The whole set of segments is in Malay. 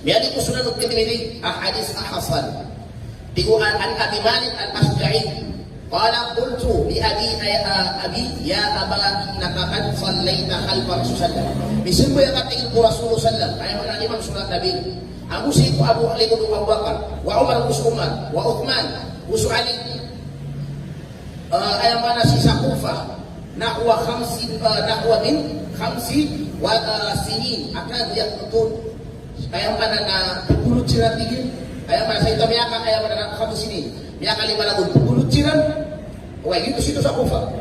Miali ko Sunan at-Tirmidhi ahadith hasan. Tiguan an Abi Malik al-Ashja'i qala qultu li abi ya aba innaka qad sallaita khalfa Rasulullah. Bisimbo yang katingin ko Rasulullah sallallahu alaihi wasallam ay imam sunat Nabi. Abu Sa'id Abu Ali bin Abu Bakar wa Umar bin Umar wa Uthman wa Ali ayam mana sisa Kufah nahwa min khamsi wa sinin akan dia betul ayam mana na 10 ciran tinggi ayam mana saya tahu ayam mana na khamsi sinin dia kali mana pun 10 ciran wah itu situ sa Kufah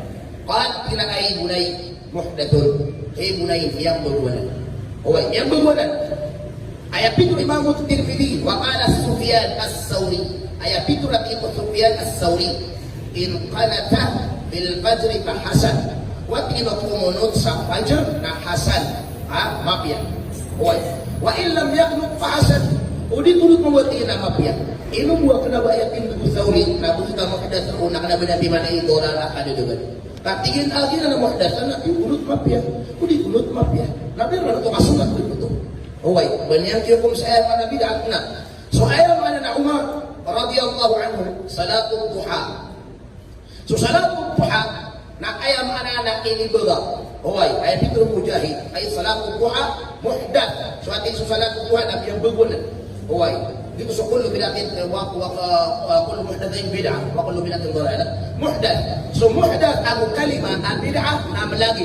qad kina ay bunay muhdathun bunay yang berbuanan yang berbuanan ayat itu Imam Tirmidzi wa qala Sufyan as-Sauri ayat itu lagi Sufyan as-Sauri in qanata bil fajr fa hasan wa qila kumunut sa fajr na hasan mapia wa in lam yaqnut fa hasan udi turut membuat ina mapia inu buat kena ayat itu Sauri na buta muhdath una kana bina di mana itu ora kada degan katingin agi na muhdath na turut mapia udi turut mapia nabi ora to kasunat betul. Banyak hukum saya pada bid'atna. So ayam mana na Umar radhiyallahu anhu salatul duha. So salatul duha na ayam mana na ini bega. Ayat itu mujahid. Ay salatul duha muhdath. So ati salatul duha na yang berguna. Itu so kullu bid'atin wa kullu muhdatsin bid'ah wa kullu bid'atin dhalalah. Muhdath. So muhdath ang kalima ang bid'ah na malagi.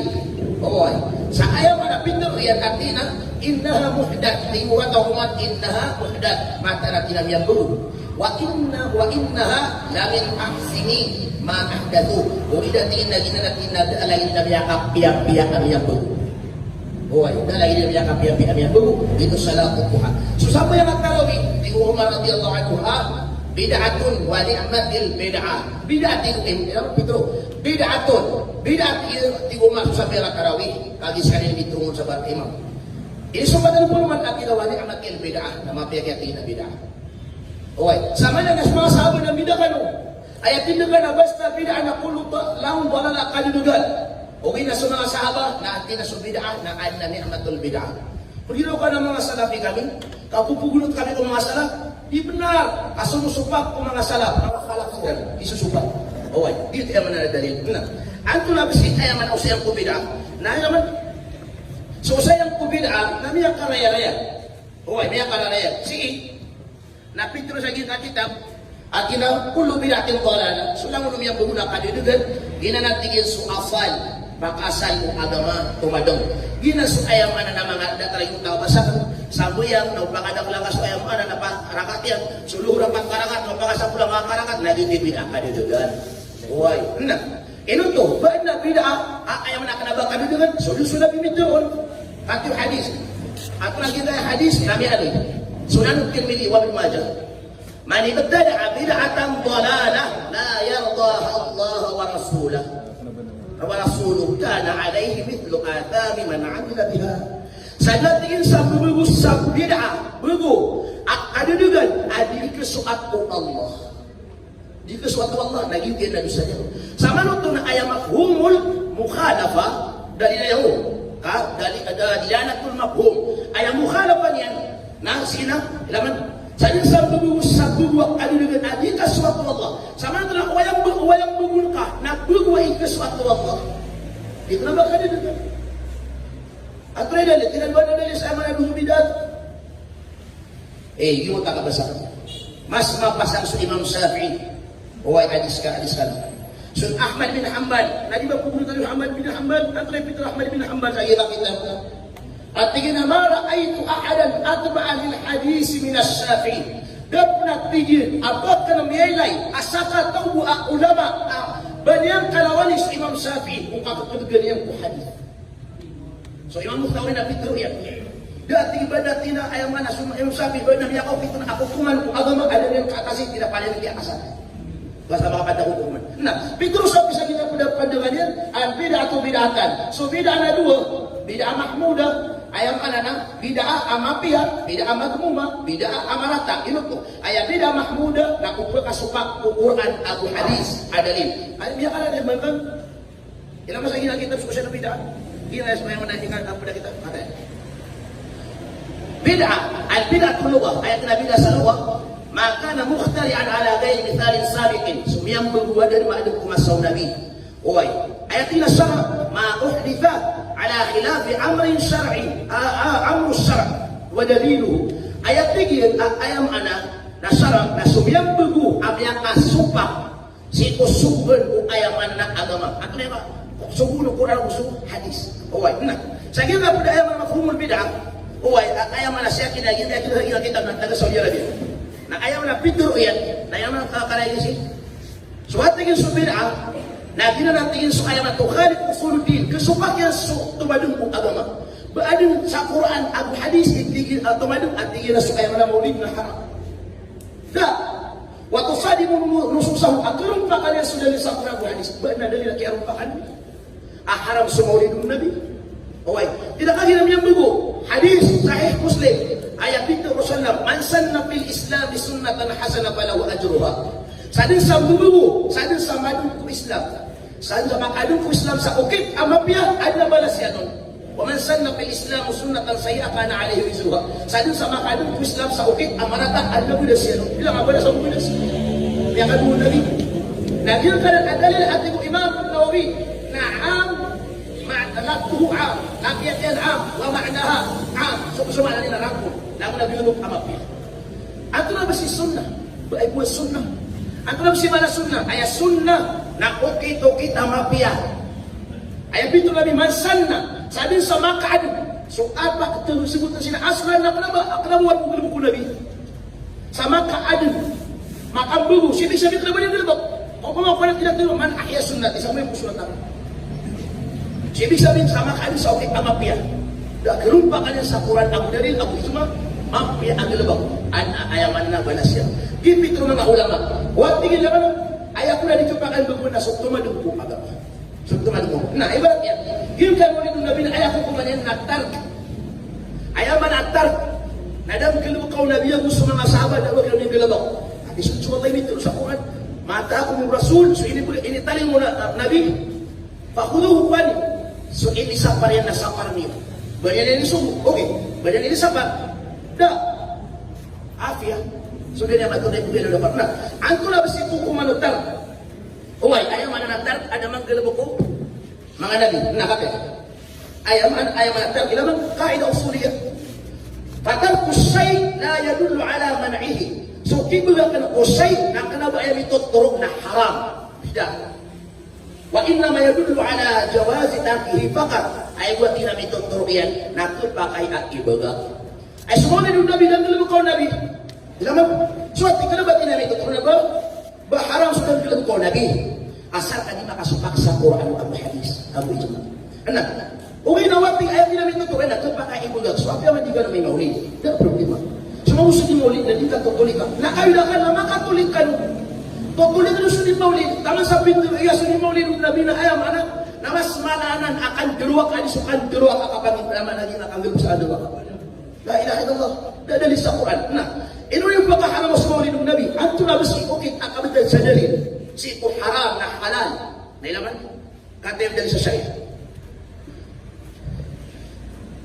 Sa ayam mana pintu yang artinya innaha muhdath liwa taumat innaha muhdath mata ratinam yang baru wa innaha la min ahsini ma ahdathu urida tinna gina lain nabiya kapiak yang baru ida lain nabiya kapiak yang baru itu salatul duha. So siapa yang tarawih di Umar radhiyallahu anhu bid'atun wa ni'matil bid'ah bid'atin bid'atun di Umar sampai tarawih kali sekali diturun sabar imam. Ini sobat pun man akida wa ni'matil bid'ah nama piyakina bid'ah. Sama dengan semua sahabat yang bid'ah kan. Ayat itu kan basta bid'ah na kullu laun dalala kalidugal. Ina semua sahabat na atina su bid'ah na anna ni'matul bid'ah. Pergilah ka ng mga salafi kami, kapupugulot kami kung mga salaf, di benar, asumusupak kung mga salaf, mga kalaksan, isusupak. Dito yung manadalil. Anto na bisi ay man usayang kubida. Na naman so usayang kubida na miya karaya-raya. Miya karaya. Sige. Napitro sa gitna kitab at kina kullu bidatin dhalala. So lang mo miya buguna kadidugan ginanatigin su asal bakasal mo agama tumadong. Gina su ayam ana na mga datara yung tao basakan sabuyang no pangadak lakas ayam ana na parakat yan suluhur ang pangkarakat no pangasapulang mga karakat nagitibin kadidugan. Inu tuh benda bid'ah yang nak kena bakar itu kan sudah bimituun kata hadis atau lagi kita hadis kami ada Sunan Tirmidzi wa Ibnu Majah man ibtada'a bid'atan dhalalah la yardaha Allah wa rasuluhu kana alaihi mithlu athami man 'amila biha sadatin sabu bid'ah bugu ada juga adil kesuatu Allah di kesuatu Allah lagi dia Nabi saja sama nutun ayam mafhumul mukhalafa dari ayam dari dilanatul mafhum ayam mukhalafan yang nasina laman saja sabu ada dengan adil kesuatu Allah sama nutun wayang bugulka nak bugu kesuatu Allah di kenapa kada dengan atau ada tidak ada sama ada bidat you tak besar mas mapasang su Imam Syafi'i hadis kan Sun Ahmad bin Hanbal nadi ba kubur dari Ahmad bin Hanbal atau Peter Ahmad bin Hanbal saya kita atigina ma ra'aitu ahadan atba'a lil hadis min asy-Syafi'i dabna tijin apakah namiyai asaka tawu ulama banyak kalawani Imam Syafi'i ungkap keteganian ku hadis so Imam Muhtawin nabi terus ya dati ibadatina ayam mana semua Imam Syafi'i benar ya kau fitnah aku kuman agama ada yang ke atas tidak paling di atas bahasa pada hukuman. Nah, terus bisa kita pandangannya bid'ah atau bid'atan. So bid'ah ada dua, bid'ah mahmudah, ayam anana, bid'ah amapia, bid'ah madmumah, bid'ah amarata. Ini tuh, ayam bid'ah mahmudah, nak kasupak Quran atau hadis adalin. Ayam dia kan ada memang. Kita masa kita diskusi bid'ah. Kita semua yang menanyakan kepada kita ada. bid'ah, al-bid'ah lughah, ayat bid'ah sa lughah, ma kana mukhtari'an ala ghairi mithalin sabiqin, sumiyang berbuat dari ma'adum kumasaw nabi. Oi, ayat ila syara ma uhditha ala khilafi amrin syar'i, amru syar' wa daliluhu. Ayat tigil ayam ana na syara na sumiyang berbu amyang asupah si usugan o ayam anak agama. Ano na ba? Sugun o Quran usul hadis. Oi, nah. Sa gila po ayam na mafhumul bid'ah. Oi, ayam na siya kinagin kita ng taga Saudi Arabia. Na ayam na pituro yan, na ayam na kakarayin si. So at tingin sa bid'ah, na ginanatingin sa ayam na tukhalit usuluddin, kasupak yan sa tumadong kong agama. Baadun sa Quran at hadis, itigil tumadong at tigil na sa ayam na maulid na haram. Da, waktu sadi nususahu agarun pa kalian sudah sa Quran at hadis, ba na dalil kay aron pa kan? Haram sa maulidun nabi. Oy, tidak lagi namanya buku. Hadis sahih Muslim ayat 3 Rasulullah, man sanna fil Islam sunnatan hasanah falahu ajruha. Sadin sa buku, sadin sa madun ku Islam. Sadin sa makadun ku Islam sa ukit amapya ada balas yan. Wa man sanna fil Islam sunnatan sayyi'ah kana alayhi wizruha. Sadin sa makadun ku Islam sa ukit amarata ada balas yan. Bilang apa sa balas? Yang kedua Nabi. Nabi kan dalil hati Imam Nawawi. Na'am لفظه عام، لفظية عام ومعناها عام. Semua ini rangkum. Namun Nabi untuk amapnya. Antara besi sunnah, buat sunnah. Antara besi mana sunnah? Ayat sunnah na okit amapnya. Ayat itu Nabi mansanna. Sabi sama kaad. So apa tersebut sini aslan na kenapa buat buku Nabi? Sama kaad. Maka buku sidik kenapa dia dulu? Kok mau tidak tahu man ahya sunnah sama yang sunnah. Jadi sabihin sama kali sa okay amapya. Da gerumpa kanya sa Quran ang dalil ako isuma mapya ang labang ayaman na balasya. Gipit ko mga ulama. Wa tingin naman ayaw ko na dito pakan bago na sukto madugpo agama. Sukto madugpo. Na ibarat yan. Gim kan mo nitong nabi na ayaw ko kumanin na tark. Ayaman na tark. Nadam kalukaw nabi ang gusto mga sahabat na wag yung galabaw. At isunod tayo nito sa Quran. Mata ako ng Rasul. So ini taling mo na nabi. Pakuduhu kwani. So ini sapar yan na sapar niyo. Banyan ini sumu, okay. Banyan ini sapar. Da. Afia. So ganyan matulay ko gano'n dapat na. Anto na ba si Kuku manutar? Uway, ayaw mananatar, ada mang galabo ko. Mga nabi, nakakit. Ayaw manatar, ilamang kaida usuliyah. Fatarku shay la yadullu ala man'ihi. So kibuga ka na usay na kanaba ay mituturo na haram. Tidak. Wa inna ma yadullu ala jawazi tarkihi faqat. Ay buat ina mituturo yan na pakai akibaga. Ay semua ni Nabi dan dalam kau Nabi. Dalam suatu kenapa ina mituturo na ba haram sudah dalam kau Nabi. Asalkan di makasupak sa Quran atau hadis. Abu ijma. Anak. Uwi na wating ayaw ina mituturo na pakai akibaga. So apa yang digan may maulid? Tidak problema. Semua usul di maulid na di katulikan. Nakailakan na makatulikan. Tutulikan usul di maulid. Taman sa pintu iya usul di maulid Nabi na ayam anak. Namas malanan akan deruak adisukan deruak akapangit naman lagi nakanggup sa deruak akapan. La ilaha illallah. Dari sa Quran. Nah, ino yung pagkaharam sa maulid ng Nabi. Anto na basi ukit akabitan sa dalil. Si ito haram na halal. Nailaman? Katayam dari sa syariah.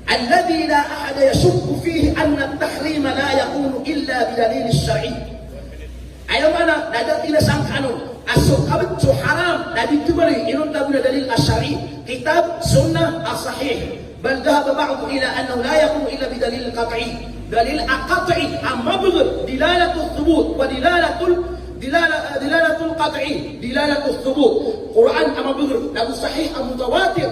الذي لا أحد يشك فيه أن التحريم لا يكون إلا بدليل الشرعي. Ayaw mana nadat ila sang kanun asuk kabit so haram nabi tubali inun tabu dalil asyari kitab sunnah as-sahih bal dhahaba ba'd ila annahu la yakunu illa bidalil qat'i dalil qat'i amma bugh dilalatul thubut wa dilalatul qat'i dilalatul thubut Quran amma bugh nabu sahih am mutawatir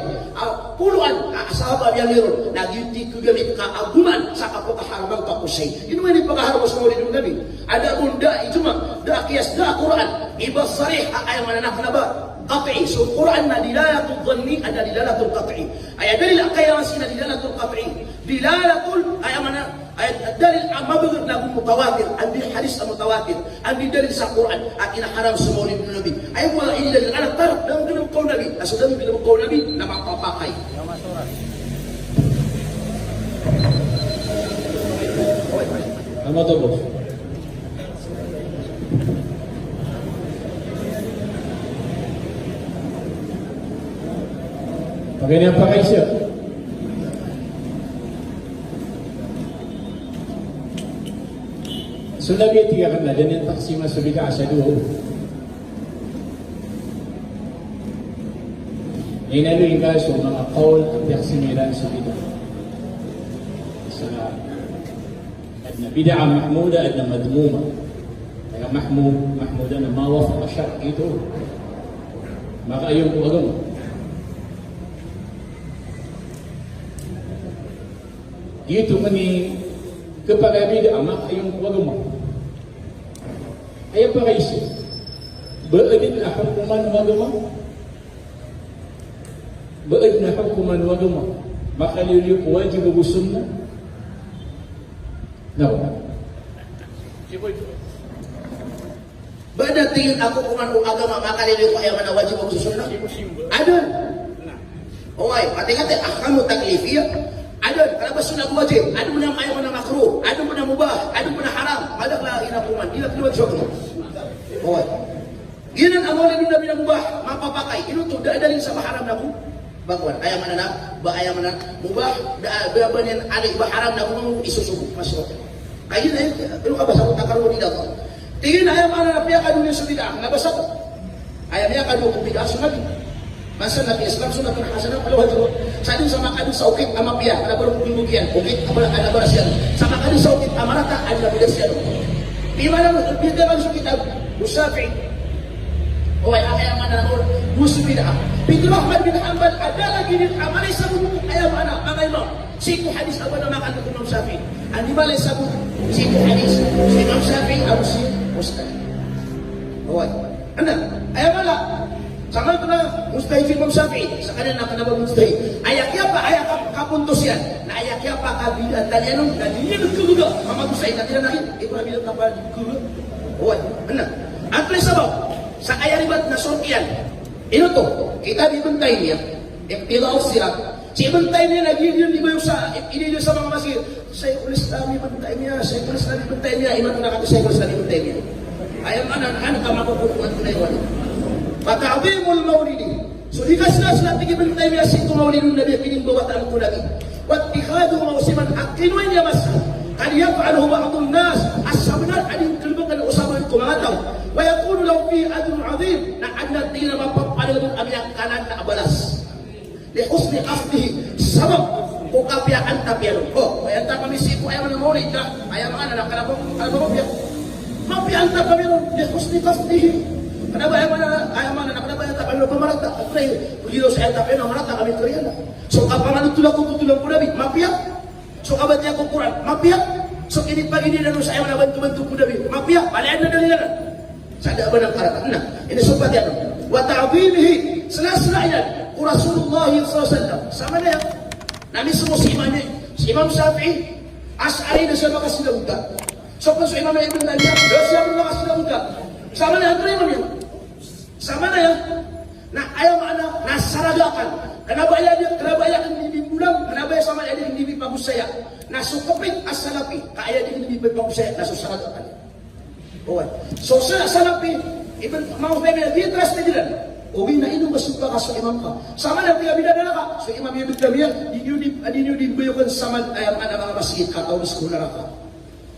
puluhan sahabat yang mirun nagiti kugamit kaaguman sa kapakaharamang pakusay ino man ipakaharam sa maulid ng Nabi ada bunda ijma da qiyas da Quran iba sarih ay mananak na ba qat'i so Quran na dilalatul dhanni ada dilalatul qat'i ay dalil kaya sina dilalatul qat'i dilalatul ay mana ay dalil mabghir na mutawatir andi hadis mutawatir andi dalil sa Quran at inaharam sa maulid ng Nabi ay wala illa dalil ala taraf ng dalil ko Nabi asudami dalil ko Nabi na mapapakay. Ama tobo. Pakai ni apa siya? Sudah dia tiga kena dan yang taksima subida asa dua. Ini ada hingga semua qaul taksimiran subida. Salah. Adna bid'ah mahmuda, adna madmuma. Yang mahmudan ma wafaqa syar' itu. Maka yung agama. Itu kani kepada bid'ah maka yung agama. Ayat berisi beadna hukuman agama. Beadna hukuman agama. Maka liu wajib bersunnah. No. Bada tingin aku hukuman agama maka liu ayat mana wajib bersunnah. Ada. Oi, kata-kata ahkamu taklifiyah. Ada, kenapa sunnah wajib? Ada pun yang ayat mana makruh, ada pun yang mubah, ada pun yang haram. Madaklah ina kuman, ina keluar syukur. Oi. Ina amal yang Nabi mubah, mapa pakai. Itu tu dah ada sama haram naku. Bakuan, ayat mana nak? Ayat mana mubah, dah yang ada ibah haram naku isu subuh masuk. Kayak gitu, itu apa sabut takaru di dalam. Tingin ayat mana nak piak dunia subidah, kenapa sabut? Ayatnya kan hukum bidah sunnah. Masa Nabi Islam sunnatun hasanah kalau hajur. Sadin sama kadu saukit ama pia ada berbukian. Bukit ada berasian. Sama kadu saukit amarata ada berasian. Di mana kita masuk kitab Musyafi'i. Oh ayat mana nur musbidah. Bintu Ahmad bin Hanbal ada lagi di amali sabut ayat mana Imam. Siku hadis apa nama kan Imam Syafi'i. Andi balai sabut siku hadis Imam Syafi'i Abu Sa'id Mustaqim. Oh ayat mana sama tu na mustahil Imam Syafi'i. Sekarang nak kenapa mustahil? Ayat apa? Ayat kapuntusian. Nah ayat apa? Kabilan talianum dan ini juga. Mama tu saya tak nak Ibrahim bilang kapal juga. Oh, benar. Apa sebab? Sa ayat ribat nasokian. Ini tu kita dibentai dia. Iqtidaus sirat. Si bentai ni lagi dia di bayusa. Ini dia sama masih. Saya tulis Islam bentai dia. Saya tulis Islam bentai dia. Iman nak kata saya tulis Islam bentai dia. Ayat mana? Anak kamu buat tunai wajib. Fata'zimul maulidi. So dikasih tinggi bentai biasa itu maulidun Nabi kirim bawa tamu lagi. Wattikhadu mausiman haqqin wa yamassa. Qad yaf'aluhu ba'dun nas as-sabnar adin kelbukan usama itu mengatau. Wa yaqulu law fi ajrun 'azim na'adna dina ma fa'ala min abiyak kanan na balas. Li husni qasdihi sabab ukapia anta piano. Oh, ayat kami siku ayat maulid dah. Ayat mana nak kenapa? Kalau dia mapi anta piano li husni qasdihi. Kenapa ayat mana? Kenapa ayat tak perlu pemerintah? Aku dah begitu saya tak perlu pemerintah kami teriak. So apa mana tulang kudabi? Mafia. So abad yang Quran? Mafia. So ini pagi ni dan saya mana bantu kudabi? Mafia. Balik anda dari mana? Saya ada benar kata. Nah, ini sobat ya. Wa ta'zimihi selaslahnya Rasulullah SAW. Sama dia. Nami semua si Imam Syafi'i, Asy'ari dan siapa kasih dah. So pun Imam Ibn Najah, dia siapa kasih dah. Sama dia antara imam dia. Sama dia. Nah, ayat mana? Nah, saragakan. Kenapa ayat yang dibilang? Kenapa ayat sama ayat yang dibilang saya? Nah, sukupin as-salafi. Ayat yang dibilang saya. Nah, saragakan. Oh, so salafi. Ibn mau bagi dia terus dia. Oh, bina itu bersuka kaso imam ka. Sama dia tiga bida dah ka. So imam Ibn Taimiyah di dibayukan sama ayat mana mga masjid atau di sekolah ka.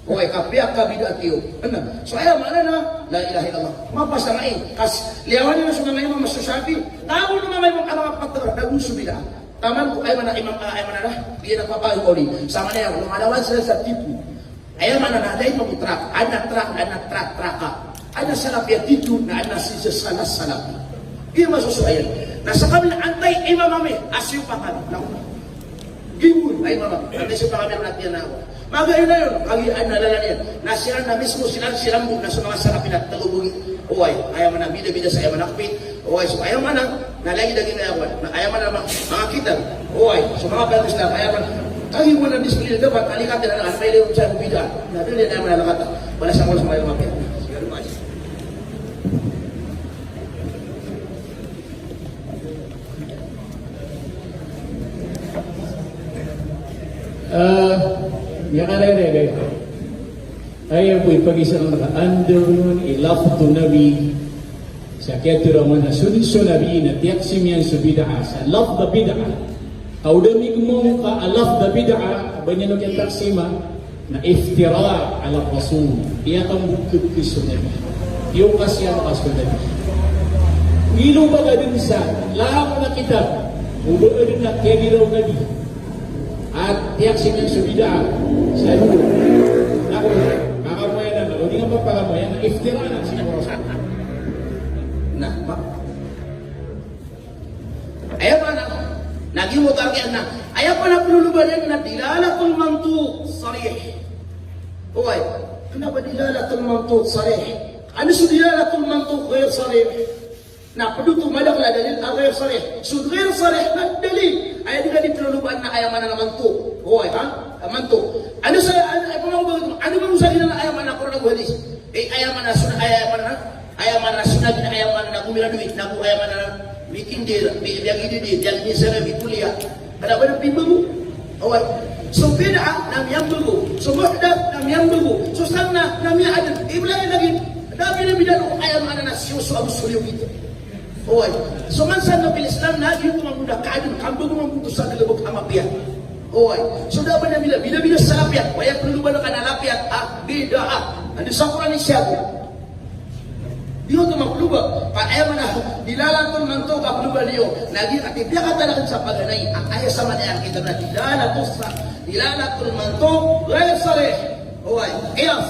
Oh, kapiak kabidat iyo. Ano? So ayat mana na? La ilaha illallah. Mapas na ngayon. Kas liawan na sunga ngayon mga Syafi'i. Tahu naman may mga patro dagun subida. Taman ko ay mana imam ay mana na? Dia nagpapayo ko rin. Sama na yan. Lumalawan sila sa tipu. Ayat mana na? Dahil mamutrak. Anak traka. Ada salapia titu na anak sisa salap. Dia masusuayan. Nasa kami antay imam kami. Asyo pa kami. Gimul ay imam. Antay siya pa kami ang natin na ako. Maka yun na yun, kagian na lala niya. Nasiran na mismo silang mo na sa mga sarapin at talubungin. Uway, ayaw man na bida-bida sa ayaw man nakpit. Uway, so ayaw man na, nalagi daging ayawan. Ayaw man na mga kita. Uway, so mga palatis na, ayaw man. Kagiwan na disiplina dapat, alikatan na may lewat sa bida. Nabi niya ayaw man na nakata. Wala sa mga mga mga. Sige, lumayan. Yang ada ayah boleh pergi sana andun ilaftu Nabi sakit ramana sudi Nabi na tiaksim yang subida asa lafda bid'ah au demi kumong ka alafda bid'ah banyak yang taksima na iftira ala Rasul. Iya kang bukod kay Sunabi. Yung kasyan ka Sunabi. Ngilo ba din sa lahat na kitab, ubuod na kagiraw Nabi. At tiyak sinyang subida sa iyo. Ako, kakamuyan na, o di nga mapakamuyan, na iftira na siya Rasul. Nah, ayaw pa na, naging mo tarkian na, ayaw pa na pinulubanan na dilalatul mantuq sarih. Okay, kenapa dilalatul mantuq sarih? Ano sa dilalatul mantuq ghair sarih? Na paduto malak la dalil ghair sarih. Sud ghair sarih na dalil. Ayaw di ka di pinulubanan na ayaw man na mantuq. Okay, ha? Mantuq. Ano sa, ano bang sabi na ayaw man na Quran o hadis? Ayaw man na sunah, ayaw man na sunah, ayaw man na kumila duit, ayaw man na bikin dia, biang ini dia, yang ini sana kuliah. Ada pada pibu, awal. So bid'ah nam yang beru, so muhdath nam yang beru, so sunnah nam yang ada. Iblah lagi, tapi ni bidah ayam mana nasi so abu suliu kita. Awal. So man sana bil Islam lagi itu mengudah kaidun, kambu memutuskan lebok amat dia. Awal. So dah pada bila salafiat, waya perlu pada kana lafiat, bid'ah. Ada sakuran siapa? Dia tu makluba, pak ayah mana dilalatul mantuq makluba dia. Lagi dia kata dalam sapaganai, ayah sama dengan kita berarti dilalatul mantuq ghair sarih. Oi, qiyas.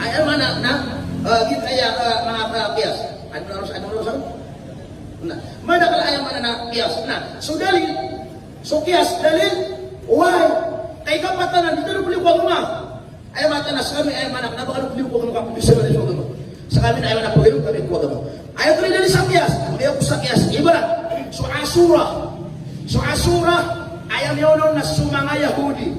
Ayah mana kita ya mana qiyas. Ada harus. Nah, mana kalau ayah mana qiyas. Nah, so dalil. So qiyas dalil. Oi, kai kapatan kita boleh buat rumah. Ayah mata nasrani ayah mana kenapa kalau boleh buat rumah bisa dari rumah. Sekarang ayat nak pergi kami kuat kamu. Ayat ini dari sakias, dia sakias. Ibarat so Asura, ayat yonon na sumanga Yahudi.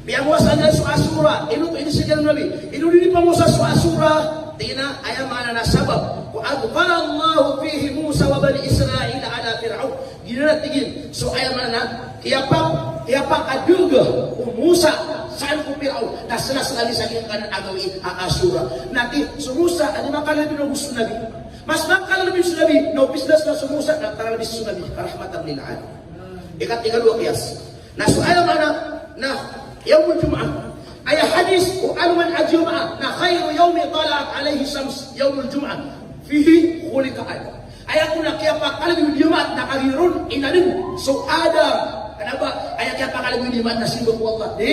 Biar wasanya so Asura, ini sejarah Nabi. Ini di pengusaha so Asura, tina ayat mana na sabab. Wa adqala Allah fihi Musa wa bani Israil ala Fir'aun. Gila tingin. So ayat mana Tiapa aduga Musa saan ko Fir'aun na sila sa kanan agawi Asura. Nanti Musa ano makala lebih gusto Nabi. Mas makala lebih gusto Nabi. No business na Musa na tara lebih gusto Nabi. Rahmatan lil alamin. Ikat dua qiyas. Na soal mana na yaumul Jum'ah. Ay hadis o alwan al-Jum'ah na khayru yawmi tala'at alayhi shams yaumul Jum'ah. Fihi khuliqa Adam. Ayat kuna kiapa kalbi Jumat na kagirun inalin so Adam. Kenapa ayat kiapa kalbi Jumat na sibuk Allah di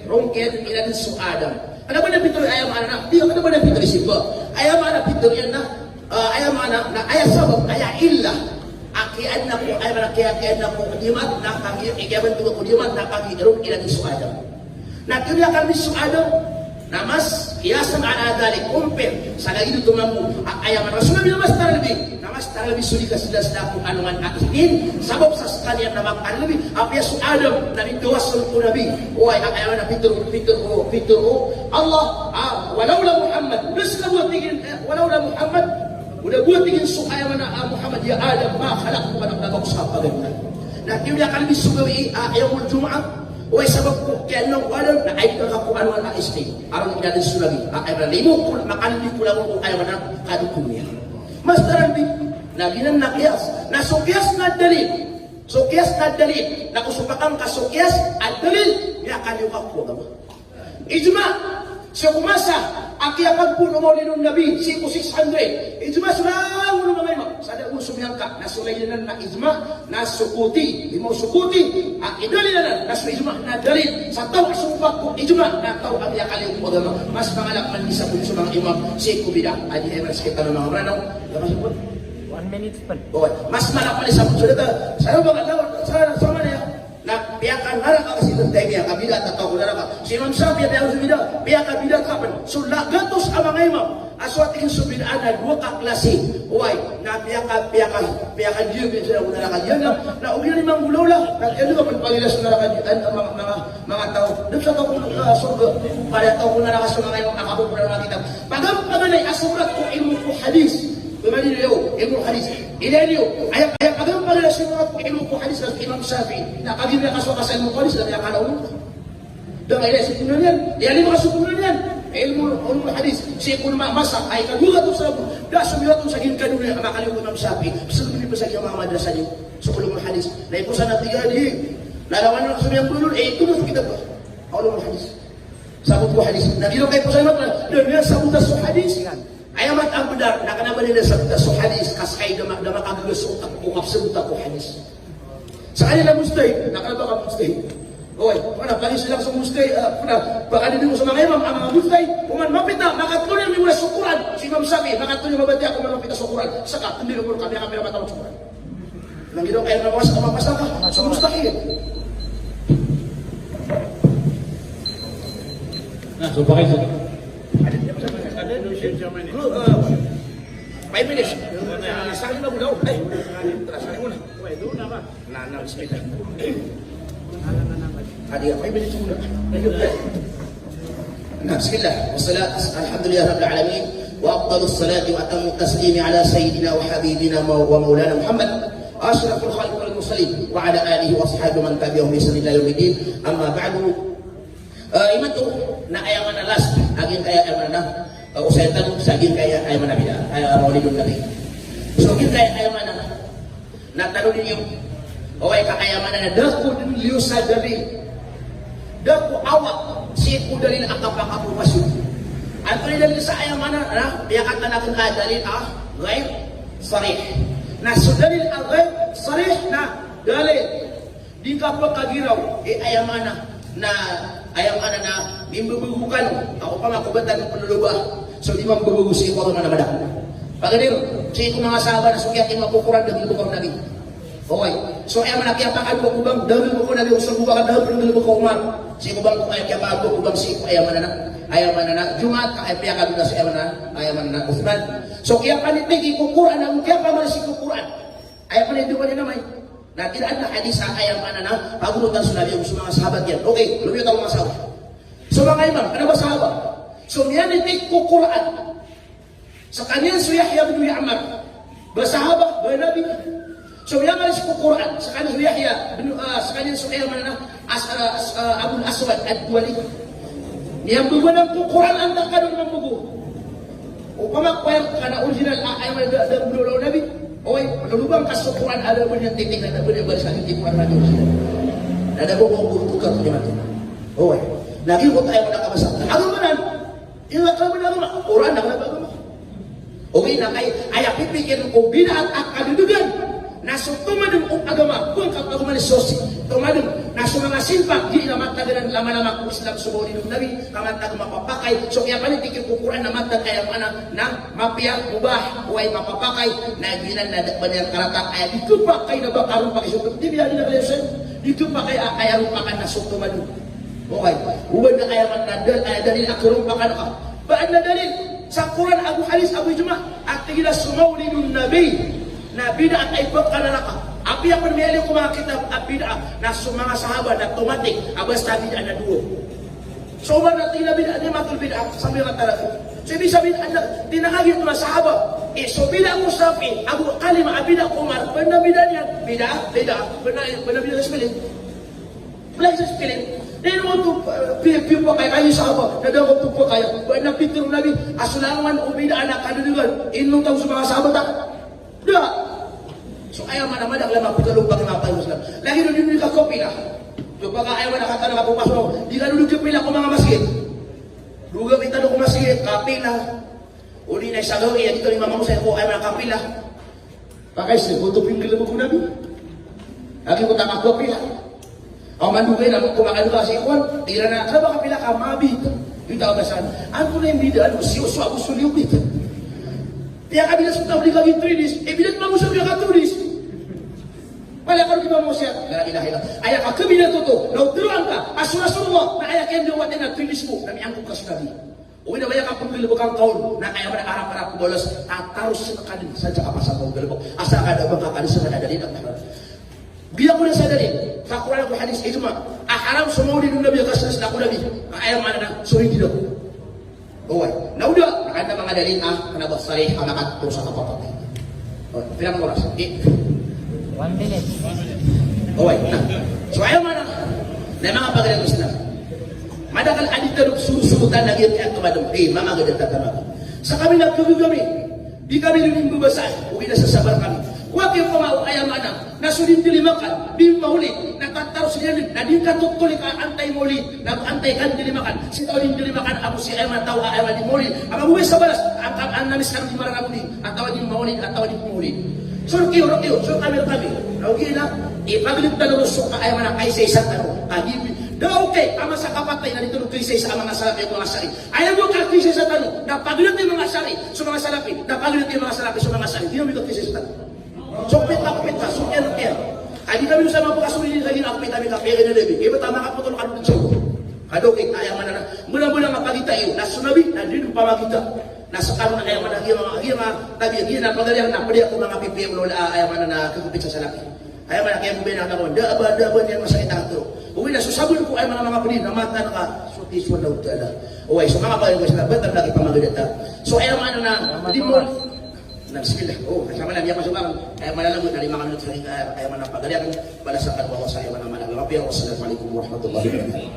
rongket inalin so Adam. Kenapa na fitur ayat mana? Dia kenapa na fitur sibuk? Ayat mana fitur yang ayat mana? Na ayat sabab ayat illah. Akian na ko ayat mana kian na ko Jumat na kagir igaban tu ko Jumat na kagirun inalin so Adam. Na kaya kalbi so Adam. Namas kiasan ala dalik kumpir sa lagi dito mampu ayam Rasulullah namas taralbi sulika sila sa kung anuman akinin sabab sa sekalian na makan lebih apya su Adam na dituwasul ko Nabi o ay ayam na fitur Allah walaula Muhammad walaula Muhammad udah buat tingin su ayam na Muhammad ya Adam ma khalaq ko na bagsa paganda na kiya kalbi sugawi ayamul Jum'ah. Wai sabab ko kaya nang wala na ay kakakuan wala isti aron ida din sulabi ay ralimo ko makan di kulang ko ay wala kadukunya mas tarambi na ginan na qiyas na so qiyas na dalil na kusupakan ka so qiyas at dalil ya kaliw ka ko gama ijma siya kumasa akia pagpuno mo linong Nabi 600 ijma sulaw ng mga imam sada uso miyangka na sulaynan na ijma na sukuti imo sukuti idalilan na ijma na dalil sa taw sumpah ko ijma na taw ang yakaliw mo gama mas pangalakman di sa bunso mga imam si kubida adi emas kita ng mga ranaw gama sipot 1 minute pa mas malakman sa bunso dito sa mga lawat sa mana na biarkan naraka kasi tentang dia kabila atau naraka si Imam Syafi'i dia harus biarkan bidah kapan so gatos ang mga imam aswat in subidaan na dua ka klase uy na biarkan dia bisa naraka yan na ugyan ni Imam Gulaula na yan juga pagpagilas naraka mga tao dito sa tao surga pada tao naraka sa mga imam nakabog na mga kitab pagamanay asurat ko ilmu ko hadis bagaimana dia ilmu hadis ini dia ayat pagaman na surat ko ilmu ko hadis ng Imam Syafi'i na kagibig ka sa ilmu ko hadis na kaya kalaw dan ayat sukunan yan yan lima kasukunan yan ilmu hadis siya kung masak ay kagulat o sa da sumiyot sa ginkan nyo na makaliw ko Imam Syafi'i sa lumili pa sa kiyang mga madrasa niyo sa kulong hadis na ipusan natin yan lalawan na sumiyang bulun ito na sa kitab ulumul hadis Sabut ko hadis. Nagino kay po sa imat na, dahil sabut na sa hadis. Ayamat ang benar, nakanaman nila sa hadis, kasay na makagagasot at ukapsabot ako hadis. Sa kanila mustahid, nakalaba ka mustahid. Oy, pana bali sila sa mustahid, baka din mo sa mga imam, ang mga mustahid, kuman mapita, makatuloy mo mula sa Quran. Si Imam Sabi, makatuloy mabati ako mapita sa Quran. Saka, hindi mo kami matawag sa Quran. Nang ginaw kayo na mawasa ka, mapasa ka, sa mustahid. Nah, so bakit 5 minutes. Sakin na daw. Ay, sakin mo na. Na, bismillah. Hadi, 5 minutes muna. Bismillah. Wassalat, alhamdulillah rabbil alamin. وأفضل الصلاة وأتم التسليم على سيدنا وحبيبنا ومولانا محمد أشرف الخلق والمرسلين وعلى آله وأصحابه من تبعهم بإحسان إلى يوم الدين. أما بعد iman to na ayaw na last aging kaya ayaw na usay tanong sa aging kaya ayaw na bida maulidong nabi. So aging kaya ayaw na tanong ninyo okay ka ayaw na dako din liyo sa dali dako awak si ko dalil akapakapu masuk at dalil sa ayaw na biyakat na natin dalil ghaib sarih na so dalil ghaib sarih na dalil di ka pa kagiraw ayaw na ayaw na mimbubukan ako pa makubatan ng panuluba so di mambubugo si ko na namada pagadir si ko mga sahabat na sukyat yung makukuran dahil bukang nabi okay so ayaw manakiyapakan ko kubang dahil buko nabi usang bukakan dahil buko umar si ko bang kung ayaw kiyapakan ko kubang si ko ayaw na Jumat kakayapakan na si ayaw na Uthman so kiyapan itig ikukuran ang kiyapan man si kukuran ayaw panituan niya naman na tidak ada hadis ayam na pagunutan sa Nabi sa mga sahabat yan. Okay, lumiyot ang mga sahabat. So mga imam, ano ba sahabat? So niyanitik ko Quran. Sa kanyan so Yahya bin Ya'mar. Ba sahabat, ba Nabi. So niyamalis ko Quran. Sa kanyan so Yahya, sa kanyan so ayaman na Abu Aswad ad-Duwali. Niyang bubanang ko Quran ang takadong mambugo. Upamak pa yung kana original ayaman na bulo Nabi. Oy, lubang kasukuran ada pun yang titik ada pun yang barisan tipuan radio. Ada bokong tukar punya mati. Oy, lagi ko tayo na kabasa. Ano man? Ila ka man ako. Quran na ba? Okay na kay aya pipikir ko bid'at akadudugan. Naso tumadum agama, kung agama ni sosi. Tumadum naso mga simpak di na matagalan lama-lama ko Islam subo ni Nabi, kamatag mapapakai. So kaya panitikir ko Quran na matag kaya mana na mapiyak mubah, way mapapakai na ginan na banyan karata ay dito pa kay na bakarong pakisuko. Di bilang na lesson. Dito pa kay ayaw pa kan naso tumadum. Okay. Uban na kaya man nadal ay dalil akurong pa kan ka. Baan na dalil sa Quran Abu Halis Abu Juma at tigila sumawlidun Nabi. Na bid'ah ay pagkalalaka. Api ang pamilya ko mga kitab at bid'ah na mga sahabat na tumatik abas na bid'ah na duo. So ba natin na bid'ah ni matul bid'ah sa mga talaga. So ibig sabihin tinahagit mga sahabat. So bid'ah Mustafi, Abu Kalima, bid'ah Umar, benar bid'ah niya, bid'ah, benar bid'ah sepilin. Benar sepilin. Then mo to pipo kay kayo sahabat, na daw to po kayo. Benar pitro Nabi, asulaman o bid'ah na kadudugan. Inong tayo sa mga sahabat. Dah. So ayaw man ang lamang pagkalupang mapay Muslim. Lagi nun yun ka kopi na. So baka ayaw man nakata na kapupas mo. Di ka nulog yung pila ko mga masjid. Lugaw itano ko masjid, kapila. Uli na isagaw iya dito ni mama mo sa'yo ko ayaw man kapila. Pakay siya, kutupin ka lamang ko nabi. Lagi ko tanga kopi na. Ang mandugay na kumakain ka sa ikon. Tira na, ano ba kapila ka? Mabit. Yung tawag na saan. Ano na yung bida? Ano? Siyo, ako suliubit. Tiya kami na sutaw di kami tulis, bilang mangusap yung katulis. Wala ka rin mo siya. La ilaha illallah. Ayak ka kami na toto. Nautruan ka. Rasulullah na ayak yan daw na tulis mo. Na miangkong ka sunabi. Uwi na ba ka kung bilibukang kaon na kaya man harap-harap bolos tatarus sa kadin sa jaka pasang kong bilibok. Asa ka daw bang kakalis sa madadalin ang harap. Bilang mo na sa dalin. Sa Quran ko hadis ito ma. Haram sumuli ng Nabi Kasnas na ko Nabi. Ayaw man na suri dito. Oy, nauda nakanda mga dalil kana basari halakat to sa kapatid. Oh, pirang oras. 1 minute. Oy, na. So ayaw man na mga pagalang Islam. Madakal adito sususutan lagi ang tumadong. Mama ganda tatama. Sa kami nagkugami. Di kami luling bubasay. Uwi na sa sabar kami. Huwag yung pamao ayaw man na sulit dilimakan. Di mahuli. taruh sendiri. Nadi kan tutulik antay muli, antay kan dili makan. Si tahu dili makan aku si ayman tahu ayman di muli. Apa gue sabaras angkat anamis kan di marang aku di atau di muli atau di muli. Suruh kiyo, suruh kami. Oke na, ipaglit na lusok ka ayman kay sa isang taro. Kagibi. Daw kay ama sa kapatay na dito kay sa mga salapi mga sari. Ayaw mo ka kay sa tano. Napaglit yung mga sari sa mga salapi. Napaglit yung mga salapi sa mga sari. Di mo kay sa tano. Sokpit ka, sokyan. Ay, di kami sa mga pagkasulili lagi na ako may tabi kapere na lebi. Kaya tama ka po ito nakadun sa ulo. Kadokit, ayaw man na. Mula-mula mapagita iyo. Nasunabi, nandun yung pamagita. Nasa karo na ayaw man na. Tabi, na pagalihan na. Pwede ako mga PPM lola ayaw man na kakupit sa salapi. Ayaw man na kaya mubay na ako. Daba, yan masakit ang ito. Uwi na, susabon ko ayaw man na mga pulin. Namata na ka. So, this one out na. Uwi, so mga pagalihan ko sila. Ba't ang lagi pamagita? So, ayaw man na. Di mo. Bismillah. Oh, kasama na niya masubang. Kaya malalagot na 5 minutos kaya manapagalian. Balasakan ko ako sa iyo naman ang Rabbi. Wassalamualaikum warahmatullahi wabarakatuh.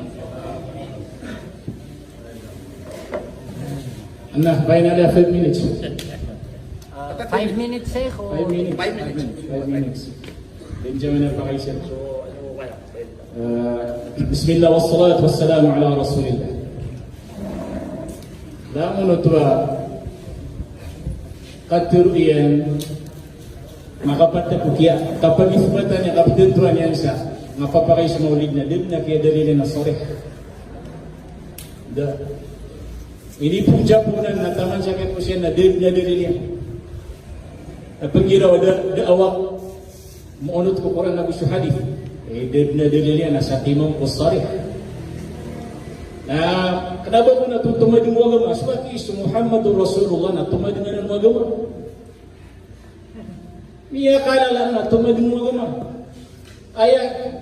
Anna, bayan na 5 minutes. 5 minutes eh. 5 minutes. 5 minutes. Diyan na pa kayo sir. Bismillah wassalatu wassalamu ala rasulillah. Lamun utwa katuruyan makapatapukia kapag isbatan niya kapitutuan yan sa mapapakay sa maulid na din na kaya dalili na sorry ini puja punan na taman sakit po siya na din na dalili kapag giraw da awak maunot ko Quran na gusto hadith din na dalili na sa timong ko sorry kenapa pun tumad ng agama? Sebab isu Muhammadur Rasulullah na tumad ng agama. Miya kala lang na tumad ng agama. Ayat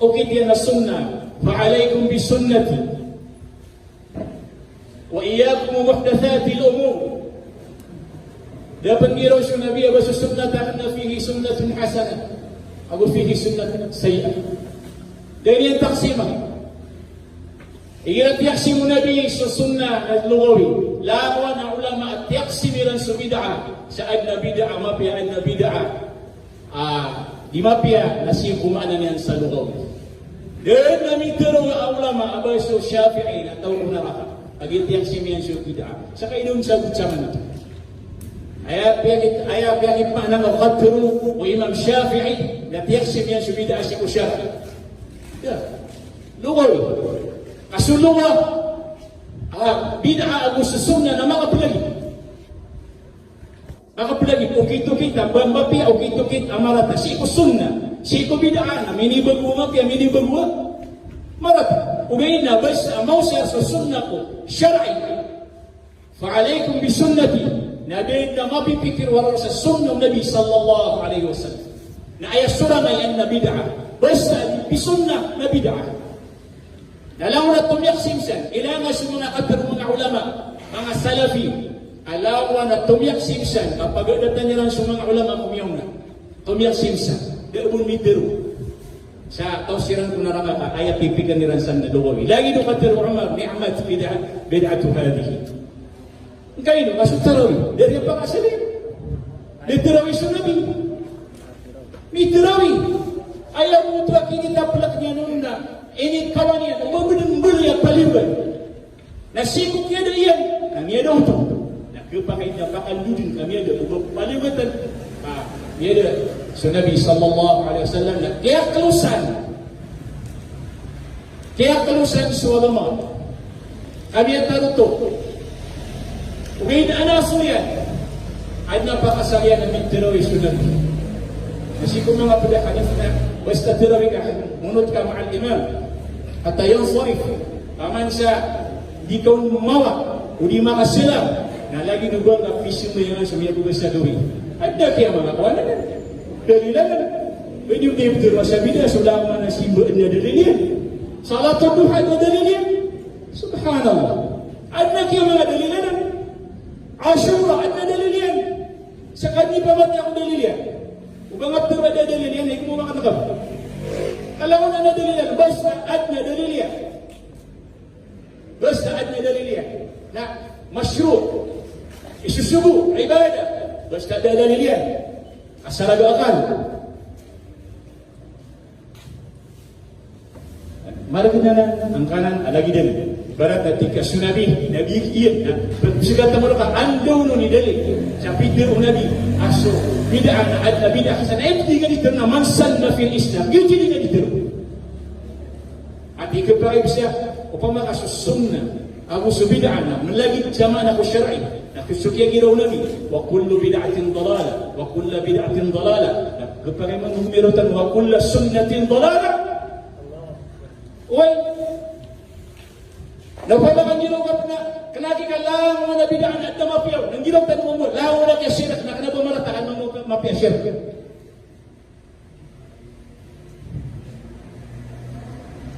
okay dia na sunnah. Fa'alaykum bi sunnati. Wa iyyakum muhdathatil umur. Dapat ngiraw siya Nabi ba sa sunnah na fihi sunnatun hasanah. Ako fihi sunnatun sayyi'ah. Dahil yung taksimah. Irat yaksimu Nabi sa sunnah at lugawi. Lawan ang ulama at yaksimiran sa bid'a. Saan na bid'a, mapia na bid'a. Di mapia, nasib kumaanan yan sa lugawi. Dan namin taro ang ulama, abay so Shafi'i na tawag na ka. Agit yaksimiran sa bid'a. Sa kainun sa butsaman ito. Ayat yang makna qadru wa Imam Syafi'i na yaksimiran sa bid'a si Syafi'i. Ya. Lugawi. Kasulungan bid'a ako sa sunnah na makapilagi. Ukit-ukit ang bambapi, ukit-ukit ang marata. Si ko sunnah, si ko bid'a na minibagwa, marata. Ugayin na, basta mau siya sa sunnah ko, syar'i. Fa'alaykum bi sunnati, na din na mapipikir walang sa sunnah Nabi sallallahu alaihi wasallam. Na ayasura na yan na bid'a. Basta bi sunnah na bid'a. Alaw na tumyak simsan, ilangan sa mga katar mga ulama, mga salafi, alaw na tumyak simsan, kapag datan nilang sa mga ulama kumiyaw na, tumyak simsan, daabon mitiru. Sa tausiran ko na rangaka, ayat pipikan nilang sa naduwawi. Lagi do katar Umar, ni'mat bid'atu hadihi. Kaino, masuk tarawih, dari apa kasalim? Dari tarawih sunabi. Mitirawi. Ayaw mo ito kita pelak niya noon na, ini kawan niya, umabunang ya paliban. Nasikot niya na iyan, kami ada ito. Nagpapakai niya, pakaludin kami ada, palibatan. Niya ada, so Nabi sallallahu alaihi wasallam na, kaya kalusan sa ulama. Kami ang taruto. Ugayin na anaso yan. Ay napakasaya na mitirawi sa Nabi. Kasi kung mga hadith na basta tirawi ka, munod ka ma'al imam at yansarif aman sa di ka umawa o di makasilam na lagi nubang na pisyo mo yun sa mga bubasa doon at na kaya mga kawan na dalilan na pwede yung dibdura sa bida sulaman na simboan na dalilin salatul duha na dalilin subhanallah at na kaya mga dalilan na Ashura at na dalilin sa kanyi pa ba't ako dalilin Ugangat na dalil yan, hindi mo makatakap. Alam mo na dalil yan, basta at na dalil yan. Basta at na dalil yan. Na masyru, isusubu, ibadah. Basta na dalil yan. Asalaga akal. maragdanan ang kanan alagi din. Barat ketika sunabi nabi iya sudah temu ka ando no ni dali sa video nabi aso bid'ah na adna bid'ah hasan ay tiga dito na man sanna fil islam yun tiga dito at ikapaib siya upama kaso sunna abu subid'ah na malagi zaman ako syar'i nakusukiya giraw nabi wa kullu bid'atin dalala wa kullu bid'atin dalala kapag man numerotan wa kullu sunnatin dalala Napabakan ginawap na kanaki ka lang mga nabidaan at na mapiyaw. Nang ginawap tanong mo, lang wala kaya sirat na kanaba maratakan mo mapiyaw sirat.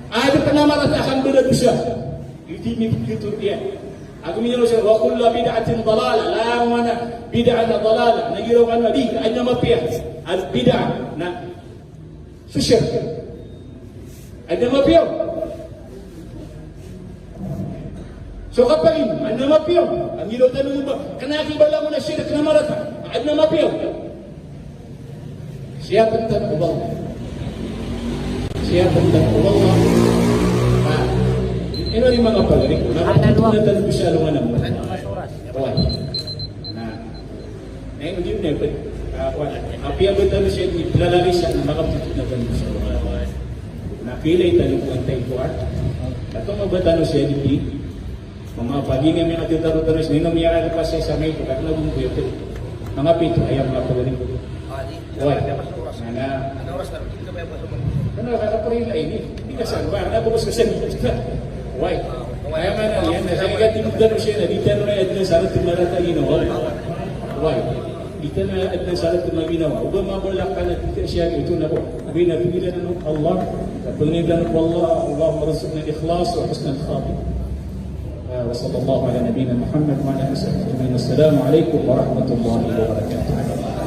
Ada ka na maratakan doon na siya. Itinip dito yan. Ako minyo siya, wa kulla bid'atin dalala, lang wala bid'an na dalala. Nang ginawap na di, ay na mapiyaw. At bid'an na susyar. Ay na mapiyaw. So kapag ano mapiyaw, ang ilaw tanong mo ba, kanaki ba lang mo na siya na marata, ano mapiyaw? Siya puntan ko ba? Siya puntan ko ba? Ino rin mga pagaling ko, nakatutunatan ko siya lungan mo. Kawan. Na hindi na ipad. Apiya ba tanong siya, ilalari siya na makatutunatan ko siya. Napilay tanong ko ang tayo ko art. Katong mabatanong siya, hindi. Mga pagi kami natutaro terus nino miya pa sa may ko kakla bung ko yote mga pito ayam mga pagaling ko wala na ano oras na hindi ka ba ano kakaparin na ini ka sa ba na bukas kasi why kaya man yan na sige tinugdan siya na dito na adna sarat tumarata ino why dito na adna sarat tumaginawa uba mabulak ka na dito siya ito na ko binapigilan ng Allah kapilidan ko Allah Allahumma rizqna ikhlas wa husnul khatimah. وصلى الله على نبينا محمد وعلى اله وصحبه اجمعين. السلام عليكم ورحمه الله وبركاته.